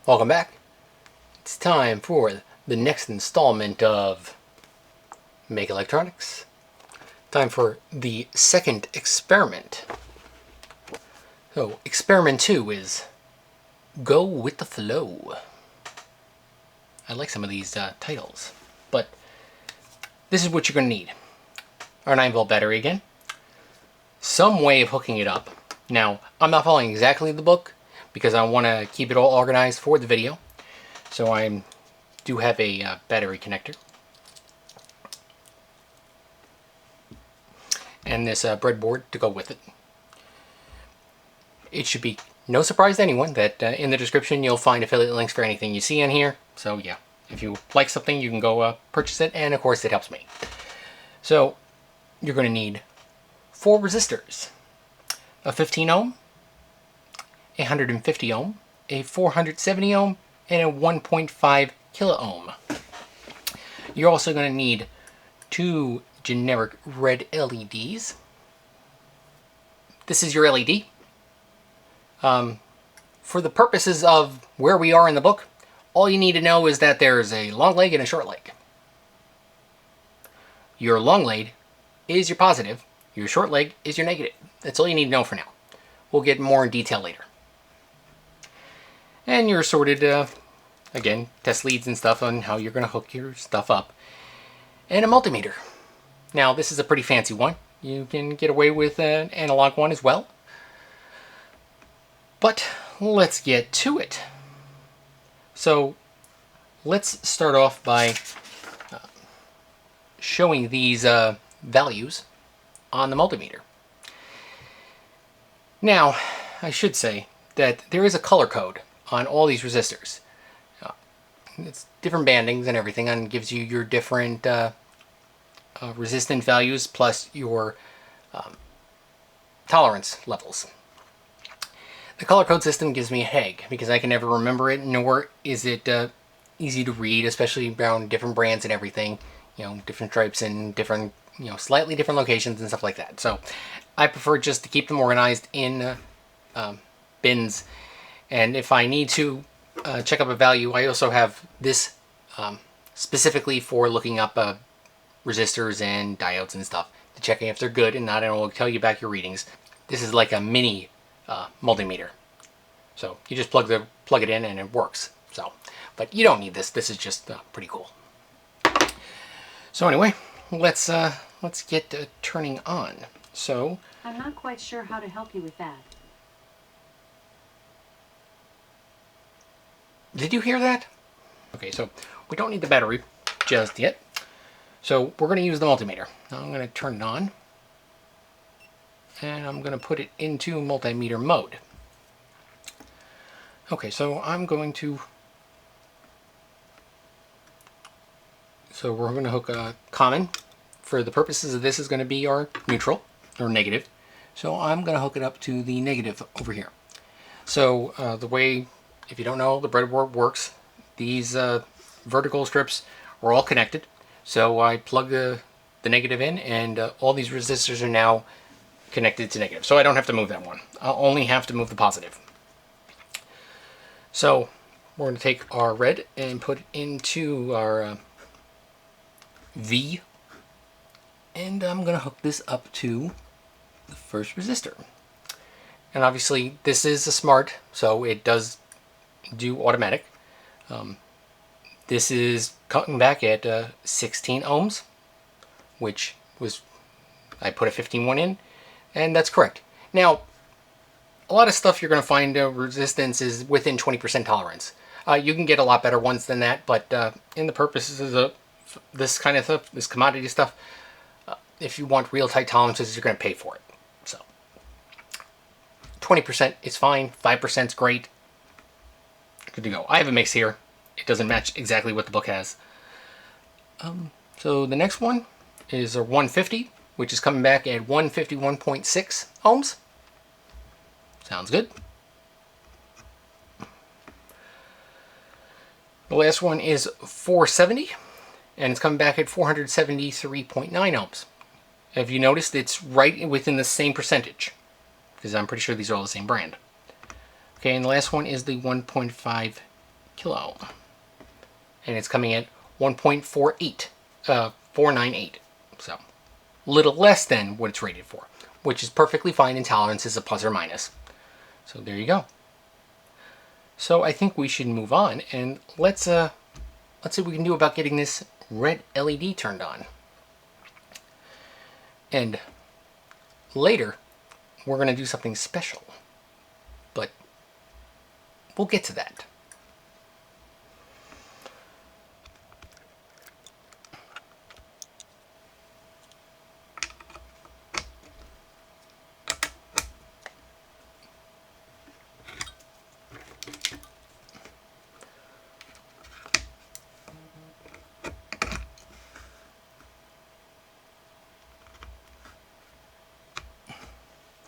Welcome back. It's time for the next installment of Make Electronics. Time for the second experiment. So, experiment 2 is Go with the Flow. I like some of these titles, but this is what you're going to need. Our 9-volt battery again. Some way of hooking it up. Now, I'm not following exactly the book because I want to keep it all organized for the video. So I do have a battery connector. And this breadboard to go with it. It should be no surprise to anyone that in the description you'll find affiliate links for anything you see in here. So yeah, if you like something you can go purchase it, and of course it helps me. So you're going to need 4 resistors. A 15 ohm, a 150 ohm, a 470 ohm, and a 1.5 kilo ohm. You're also going to need 2 generic red LEDs. This is your LED. For the purposes of where we are in the book, all you need to know is that there's a long leg and a short leg. Your long leg is your positive, your short leg is your negative. That's all you need to know for now. We'll get more in detail later. And you're sorted, again, test leads and stuff on how you're going to hook your stuff up. And a multimeter. Now, this is a pretty fancy one. You can get away with an analog one as well. But let's get to it. So, let's start off by showing these values on the multimeter. Now, I should say that there is a color code on all these resistors. It's different bandings and everything, and gives you your different resistant values plus your tolerance levels. The color code system gives me a headache because I can never remember it, nor is it easy to read, especially around different brands and everything. You know, different stripes and different, slightly different locations and stuff like that. So I prefer just to keep them organized in bins. And if I need to check up a value, I also have this specifically for looking up resistors and diodes and stuff to checking if they're good, and not, and it will tell you back your readings. This is like a mini multimeter. So you just plug it in and it works. So, but you don't need this. This is just pretty cool. So anyway, let's get turning on. So I'm not quite sure how to help you with that. Did you hear that? Okay, so we don't need the battery just yet. So we're going to use the multimeter. Now I'm going to turn it on. And I'm going to put it into multimeter mode. Okay, so I'm going to... So we're going to hook a common. For the purposes of this is going to be our neutral, or negative. So I'm going to hook it up to the negative over here. So the way, if you don't know, the breadboard works, these vertical strips are all connected. So I plug the negative in, and all these resistors are now connected to negative. So I don't have to move that one. I'll only have to move the positive. So we're going to take our red and put it into our V. And I'm going to hook this up to the first resistor. And obviously this is a smart, so it does do automatic. This is cutting back at 16 ohms, which was, I put a 15 one in, and that's correct. Now, a lot of stuff you're going to find resistance is within 20% tolerance. You can get a lot better ones than that, but in the purposes of this kind of stuff, this commodity stuff, if you want real tight tolerances, you're going to pay for it. So 20% is fine, 5% is great. Good to go. I have a mix here. It doesn't match exactly what the book has. So the next one is a 150, which is coming back at 151.6 ohms. Sounds good. The last one is 470, and it's coming back at 473.9 ohms. If you noticed, it's right within the same percentage, because I'm pretty sure these are all the same brand. Okay, and the last one is the 1.5 kilo ohm. And it's coming at 1.48, 498. So, a little less than what it's rated for, which is perfectly fine in tolerances of plus or minus. So there you go. So I think we should move on, and let's see what we can do about getting this red LED turned on. And later, we're going to do something special, but we'll get to that.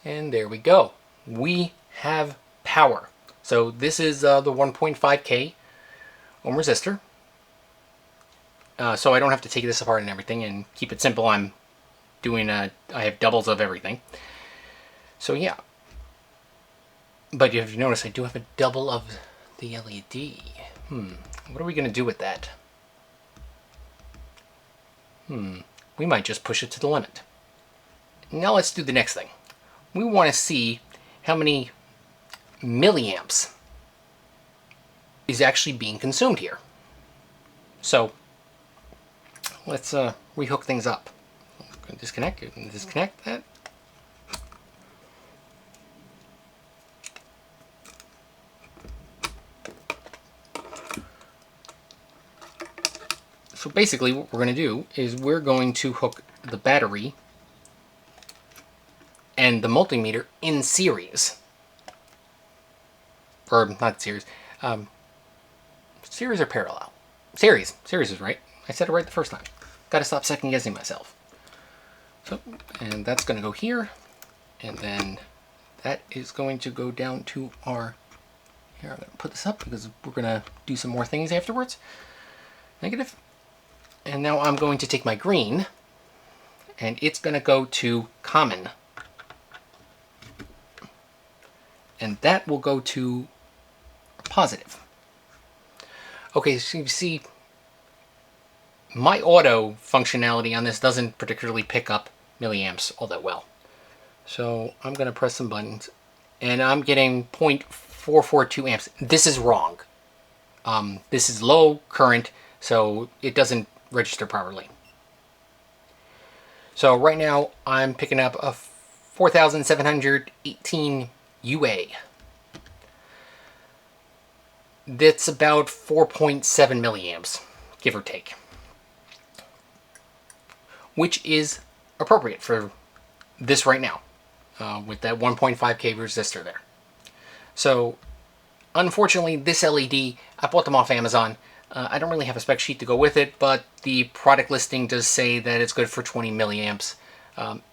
And there we go. We have power. So this is the 1.5K ohm resistor. So I don't have to take this apart and everything, and keep it simple. I'm doing I have doubles of everything. So yeah. But if you notice, I do have a double of the LED. What are we going to do with that? We might just push it to the limit. Now let's do the next thing. We want to see how many milliamps is actually being consumed here. So let's rehook things up. I'm going to disconnect it and disconnect that. So basically what we're going to do is we're going to hook the battery and the multimeter in series. Or not series. Series or parallel? Series. Series is right. I said it right the first time. Gotta stop second guessing myself. So, and that's going to go here. And then that is going to go down to our... Here, I'm going to put this up because we're going to do some more things afterwards. Negative. And now I'm going to take my green, and it's going to go to common. And that will go to positive. Okay, so you see, my auto functionality on this doesn't particularly pick up milliamps all that well. So I'm going to press some buttons, and I'm getting 0.442 amps. This is wrong. This is low current, so it doesn't register properly. So right now I'm picking up a 4,718 UA. That's about 4.7 milliamps, give or take, which is appropriate for this right now, with that 1.5K resistor there. So unfortunately, this LED, I bought them off Amazon. I don't really have a spec sheet to go with it, but the product listing does say that it's good for 20 milliamps.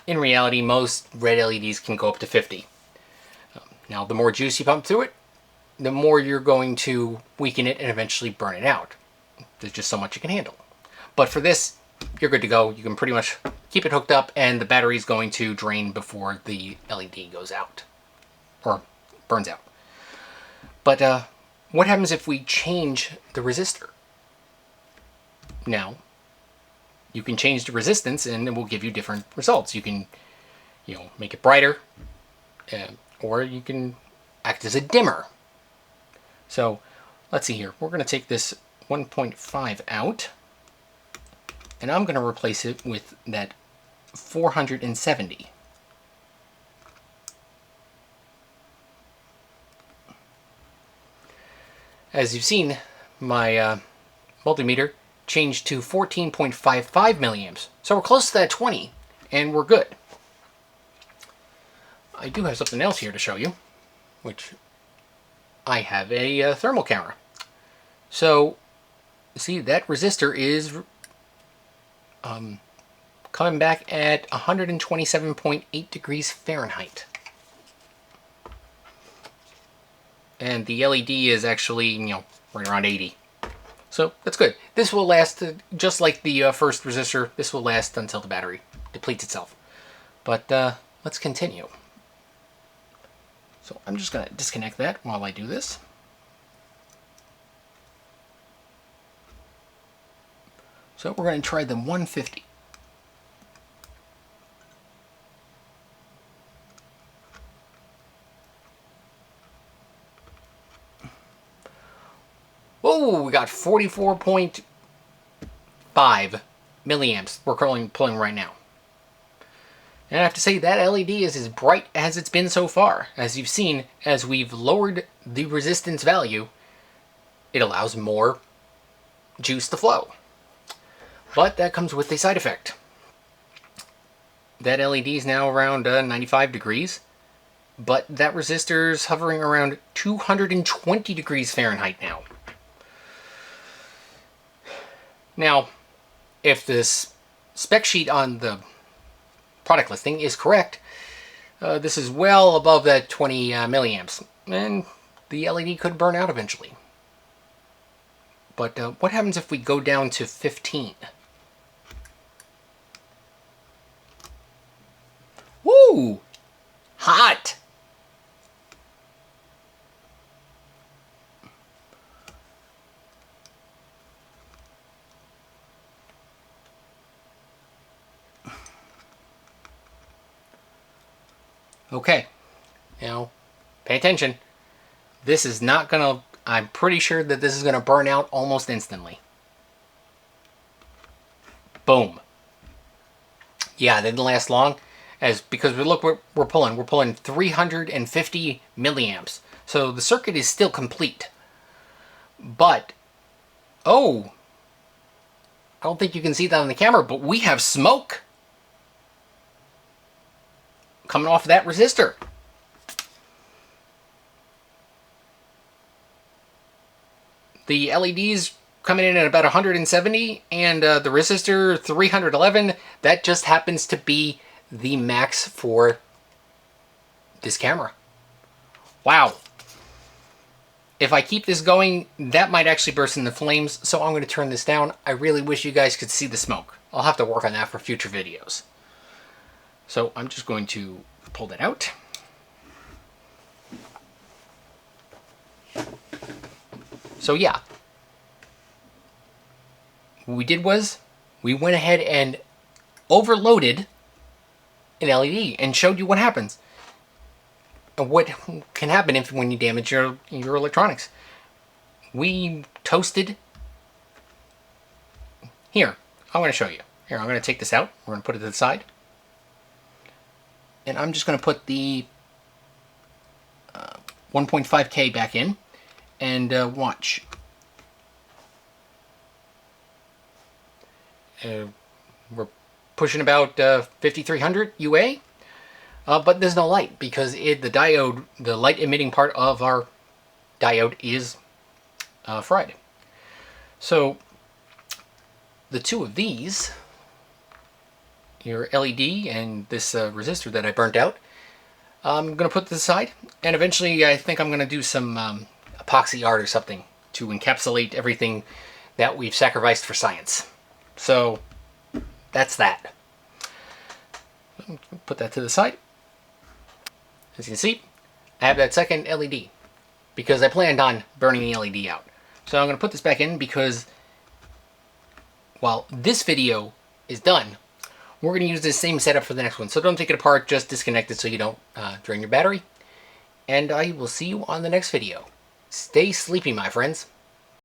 In reality, most red LEDs can go up to 50. Now, the more juice you pump through it, the more you're going to weaken it and eventually burn it out. There's just so much you can handle. But for this, you're good to go. You can pretty much keep it hooked up, and the battery's going to drain before the LED goes out, or burns out. But what happens if we change the resistor? Now, you can change the resistance, and it will give you different results. You can, make it brighter, or you can act as a dimmer. So let's see here. We're going to take this 1.5 out, and I'm going to replace it with that 470. As you've seen, my multimeter changed to 14.55 milliamps. So we're close to that 20, and we're good. I do have something else here to show you, which I have a thermal camera. So, see, that resistor is coming back at 127.8 degrees Fahrenheit. And the LED is actually, right around 80. So that's good. This will last, just like the first resistor, this will last until the battery depletes itself. But let's continue. So I'm just going to disconnect that while I do this. So we're going to try the 150. Whoa, we got 44.5 milliamps we're pulling right now. And I have to say that LED is as bright as it's been so far. As you've seen, as we've lowered the resistance value, it allows more juice to flow. But that comes with a side effect. That LED is now around 95 degrees, but that resistor's hovering around 220 degrees Fahrenheit now. Now, if this spec sheet on the product listing is correct, this is well above that 20 milliamps, and the LED could burn out eventually. But what happens if we go down to 15? Woo! Hot! Okay, now pay attention. This is not gonna, I'm pretty sure that this is gonna burn out almost instantly. Boom. Yeah, that didn't last long, because look what we're pulling 350 milliamps. So the circuit is still complete. But, oh, I don't think you can see that on the camera, but we have smoke coming off of that resistor. The LEDs coming in at about 170, and the resistor 311. That just happens to be the max for this camera. Wow. If I keep this going, that might actually burst into flames, so I'm going to turn this down. I really wish you guys could see the smoke. I'll have to work on that for future videos. So I'm just going to pull that out. So yeah, what we did was we went ahead and overloaded an LED and showed you what happens. And what can happen when you damage your electronics. We toasted. Here, I'm going to show you. Here, I'm going to take this out. We're going to put it to the side. And I'm just going to put the 1.5K back in and watch. We're pushing about 5300 UA, but there's no light because the diode, the light emitting part of our diode is fried. So the two of these, your LED and this resistor that I burnt out, I'm going to put to the side, and eventually I think I'm going to do some epoxy art or something to encapsulate everything that we've sacrificed for science. So that's that. Put that to the side. As you can see, I have that second LED because I planned on burning the LED out. So I'm going to put this back in because while this video is done, we're going to use the same setup for the next one. So don't take it apart, just disconnect it so you don't drain your battery. And I will see you on the next video. Stay sleepy, my friends.